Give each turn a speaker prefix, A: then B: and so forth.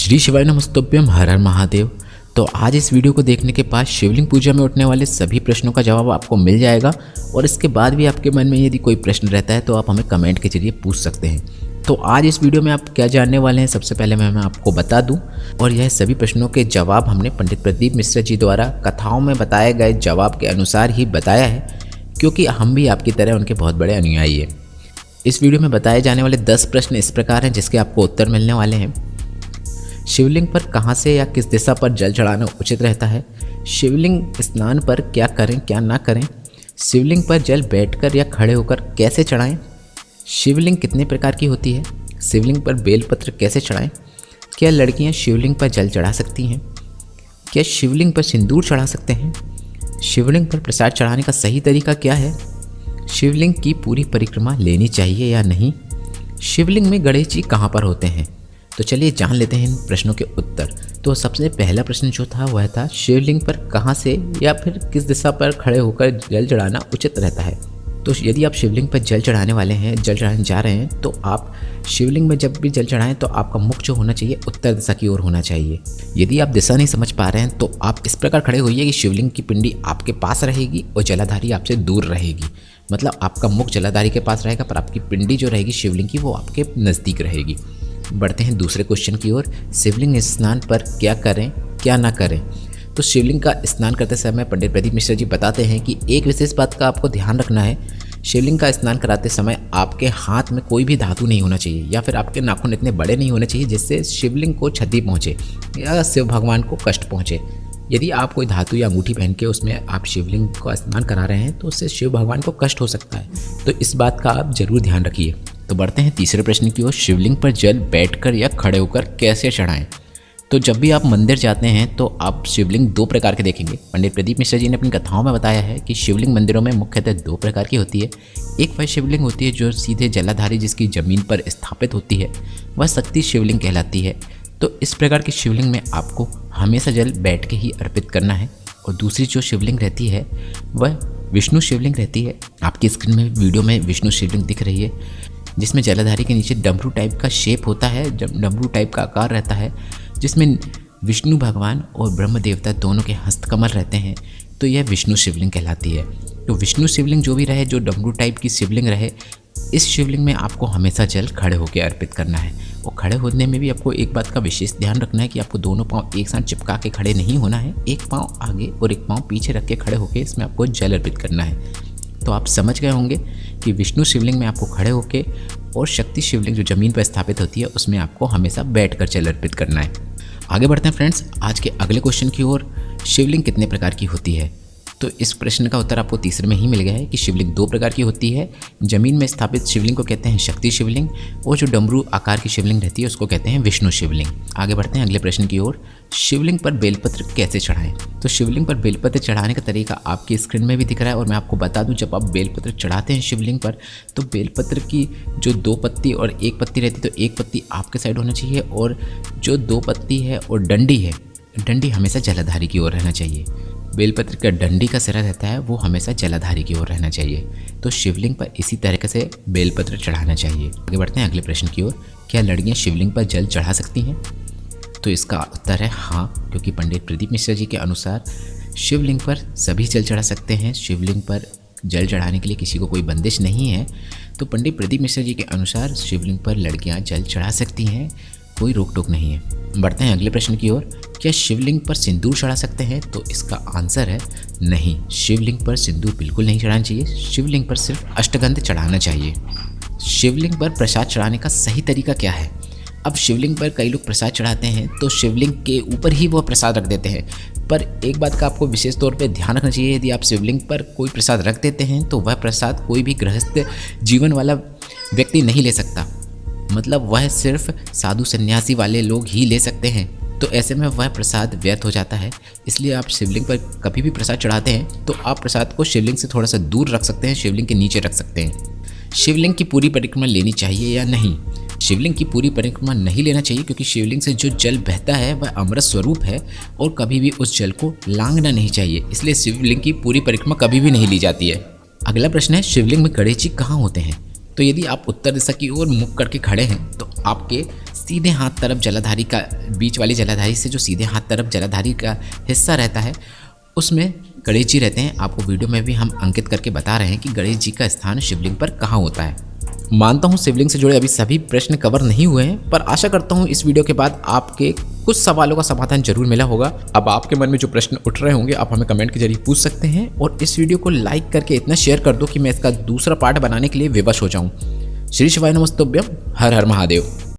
A: श्री शिवाय नमस्तुभ्यम, हर हर महादेव। तो आज इस वीडियो को देखने के बाद शिवलिंग पूजा में उठने वाले सभी प्रश्नों का जवाब आपको मिल जाएगा और इसके बाद भी आपके मन में यदि कोई प्रश्न रहता है तो आप हमें कमेंट के जरिए पूछ सकते हैं। तो आज इस वीडियो में आप क्या जानने वाले हैं, सबसे पहले मैं आपको बता दूं, और यह सभी प्रश्नों के जवाब हमने पंडित प्रदीप मिश्रा जी द्वारा कथाओं में बताए गए जवाब के अनुसार ही बताया है, क्योंकि हम भी आपकी तरह उनके बहुत बड़े अनुयायी हैं। इस वीडियो में बताए जाने वाले 10 प्रश्न इस प्रकार हैं जिसके आपको उत्तर मिलने वाले हैं। शिवलिंग पर कहाँ से या किस दिशा पर जल चढ़ाना उचित रहता है? शिवलिंग स्नान पर क्या करें क्या ना करें? शिवलिंग पर जल बैठकर या खड़े होकर कैसे चढ़ाएं? शिवलिंग कितने प्रकार की होती है? शिवलिंग पर बेलपत्र कैसे चढ़ाएं? क्या लड़कियां शिवलिंग पर जल चढ़ा सकती हैं? क्या शिवलिंग पर सिंदूर चढ़ा सकते हैं? शिवलिंग पर प्रसाद चढ़ाने का सही तरीका क्या है? शिवलिंग की पूरी परिक्रमा लेनी चाहिए या नहीं? शिवलिंग में गणेश जी कहाँ पर होते हैं? तो चलिए जान लेते हैं इन प्रश्नों के उत्तर। तो सबसे पहला प्रश्न जो था वह था शिवलिंग पर कहाँ से या फिर किस दिशा पर खड़े होकर जल चढ़ाना उचित रहता है। तो यदि आप शिवलिंग पर जल चढ़ाने वाले हैं, जल चढ़ाने जा रहे हैं, तो आप शिवलिंग में जब भी जल चढ़ाएं तो आपका मुख जो होना चाहिए उत्तर दिशा की ओर होना चाहिए। यदि आप दिशा नहीं समझ पा रहे हैं तो आप इस प्रकार खड़े होइए कि शिवलिंग की पिंडी आपके पास रहेगी और जलाधारी आपसे दूर रहेगी। मतलब आपका मुख जलाधारी के पास रहेगा पर आपकी पिंडी जो रहेगी शिवलिंग की वो आपके नज़दीक रहेगी। बढ़ते हैं दूसरे क्वेश्चन की ओर। शिवलिंग स्नान पर क्या करें क्या ना करें? तो शिवलिंग का स्नान करते समय पंडित प्रदीप मिश्रा जी बताते हैं कि एक विशेष बात का आपको ध्यान रखना है। शिवलिंग का स्नान कराते समय आपके हाथ में कोई भी धातु नहीं होना चाहिए या फिर आपके नाखून इतने बड़े नहीं होने चाहिए जिससे शिवलिंग को क्षति पहुँचे या शिव भगवान को कष्ट पहुँचे। यदि आप कोई धातु या अंगूठी पहन के उसमें आप शिवलिंग का स्नान करा रहे हैं तो उससे शिव भगवान को कष्ट हो सकता है, तो इस बात का आप जरूर ध्यान रखिए। तो बढ़ते हैं तीसरे प्रश्न की ओर। शिवलिंग पर जल बैठकर या खड़े होकर कैसे चढ़ाएं? तो जब भी आप मंदिर जाते हैं तो आप शिवलिंग 2 प्रकार के देखेंगे। पंडित प्रदीप मिश्रा जी ने अपनी कथाओं में बताया है कि शिवलिंग मंदिरों में मुख्यतः 2 प्रकार की होती है। एक वह शिवलिंग होती है जो सीधे जलाधारी जिसकी जमीन पर स्थापित होती है, वह शक्ति शिवलिंग कहलाती है। तो इस प्रकार की शिवलिंग में आपको हमेशा जल बैठ के ही अर्पित करना है। और दूसरी जो शिवलिंग रहती है वह विष्णु शिवलिंग रहती है। आपकी स्क्रीन में वीडियो में विष्णु शिवलिंग दिख रही है जिसमें जलाधारी के नीचे डमरू टाइप का शेप होता है, डमरू टाइप का आकार रहता है, जिसमें विष्णु भगवान और ब्रह्म देवता दोनों के हस्तकमल रहते हैं। तो यह विष्णु शिवलिंग कहलाती है। तो विष्णु शिवलिंग जो भी रहे, जो डमरू टाइप की शिवलिंग रहे, इस शिवलिंग में आपको हमेशा जल खड़े होकर अर्पित करना है। और खड़े होने में भी आपको एक बात का विशेष ध्यान रखना है कि आपको दोनों पाँव एक साथ चिपका के खड़े नहीं होना है। एक पाँव आगे और एक पाँव पीछे रख के खड़े होकर इसमें आपको जल अर्पित करना है। तो आप समझ गए होंगे कि विष्णु शिवलिंग में आपको खड़े होके और शक्ति शिवलिंग जो ज़मीन पर स्थापित होती है उसमें आपको हमेशा बैठकर जल अर्पित करना है। आगे बढ़ते हैं फ्रेंड्स आज के अगले क्वेश्चन की ओर। शिवलिंग कितने प्रकार की होती है? तो इस प्रश्न का उत्तर आपको तीसरे में ही मिल गया है कि शिवलिंग 2 प्रकार की होती है। जमीन में स्थापित शिवलिंग को कहते हैं शक्ति शिवलिंग और जो डमरू आकार की शिवलिंग रहती है उसको कहते हैं विष्णु शिवलिंग। आगे बढ़ते हैं अगले प्रश्न की ओर। शिवलिंग पर बेलपत्र कैसे चढ़ाएं? तो शिवलिंग पर बेलपत्र चढ़ाने का तरीका आपकी स्क्रीन में भी दिख रहा है और मैं आपको बता दूं, जब आप बेलपत्र चढ़ाते हैं शिवलिंग पर तो बेलपत्र की जो 2 पत्ती और 1 पत्ती रहती है तो 1 पत्ती आपके साइड होना चाहिए और जो 2 पत्ती है और डंडी है, डंडी हमेशा जलाधारी की ओर रहना चाहिए। बेलपत्र का डंडी का सिरा रहता है वो हमेशा जलाधारी की ओर रहना चाहिए। तो शिवलिंग पर इसी तरीके से बेलपत्र चढ़ाना चाहिए। आगे बढ़ते हैं अगले प्रश्न की ओर। क्या लड़कियां शिवलिंग पर जल चढ़ा सकती हैं? तो इसका उत्तर है हाँ, क्योंकि पंडित प्रदीप मिश्रा जी के अनुसार शिवलिंग पर सभी जल चढ़ा सकते हैं। शिवलिंग पर जल चढ़ाने के लिए किसी को कोई बंदिश नहीं है। तो पंडित प्रदीप मिश्रा जी के अनुसार शिवलिंग पर लड़कियां जल चढ़ा सकती हैं, कोई रोक टोक नहीं है। बढ़ते हैं अगले प्रश्न की ओर। क्या शिवलिंग पर सिंदूर चढ़ा सकते हैं? तो इसका आंसर है नहीं, शिवलिंग पर सिंदूर बिल्कुल नहीं चढ़ाना चाहिए। शिवलिंग पर सिर्फ अष्टगंध चढ़ाना चाहिए। शिवलिंग पर प्रसाद चढ़ाने का सही तरीका क्या है? अब शिवलिंग पर कई लोग प्रसाद चढ़ाते हैं तो शिवलिंग के ऊपर ही वो प्रसाद रख देते हैं, पर एक बात का आपको विशेष तौर पे ध्यान रखना चाहिए। यदि आप शिवलिंग पर कोई प्रसाद रख देते हैं तो वह प्रसाद कोई भी गृहस्थ जीवन वाला व्यक्ति नहीं ले सकता। मतलब वह सिर्फ साधु सन्यासी वाले लोग ही ले सकते हैं। तो ऐसे में वह प्रसाद व्यर्थ हो जाता है। इसलिए आप शिवलिंग पर कभी भी प्रसाद चढ़ाते हैं तो आप प्रसाद को शिवलिंग से थोड़ा सा दूर रख सकते हैं, शिवलिंग के नीचे रख सकते हैं। शिवलिंग की पूरी परिक्रमा लेनी चाहिए या नहीं? शिवलिंग की पूरी परिक्रमा नहीं लेना चाहिए, क्योंकि शिवलिंग से जो जल बहता है वह अमृत स्वरूप है और कभी भी उस जल को लांघना नहीं चाहिए। इसलिए शिवलिंग की पूरी परिक्रमा कभी भी नहीं ली जाती है। अगला प्रश्न है, शिवलिंग में गणेश जी कहाँ होते हैं? तो यदि आप उत्तर दिशा की ओर मुख करके खड़े हैं तो आपके सीधे हाथ तरफ जलाधारी का, बीच वाली जलाधारी से जो सीधे हाथ तरफ जलाधारी का हिस्सा रहता है उसमें गणेश जी रहते हैं। आपको वीडियो में भी हम अंकित करके बता रहे हैं कि गणेश जी का स्थान शिवलिंग पर कहाँ होता है। मानता हूँ शिवलिंग से जुड़े अभी सभी प्रश्न कवर नहीं हुए हैं, पर आशा करता हूँ इस वीडियो के बाद आपके कुछ सवालों का समाधान जरूर मिला होगा। अब आपके मन में जो प्रश्न उठ रहे होंगे आप हमें कमेंट के जरिए पूछ सकते हैं, और इस वीडियो को लाइक करके इतना शेयर कर दो कि मैं इसका दूसरा पार्ट बनाने के लिए विवश हो जाऊँ। श्री शिवाय नमस्तुभ्यम। हर हर महादेव।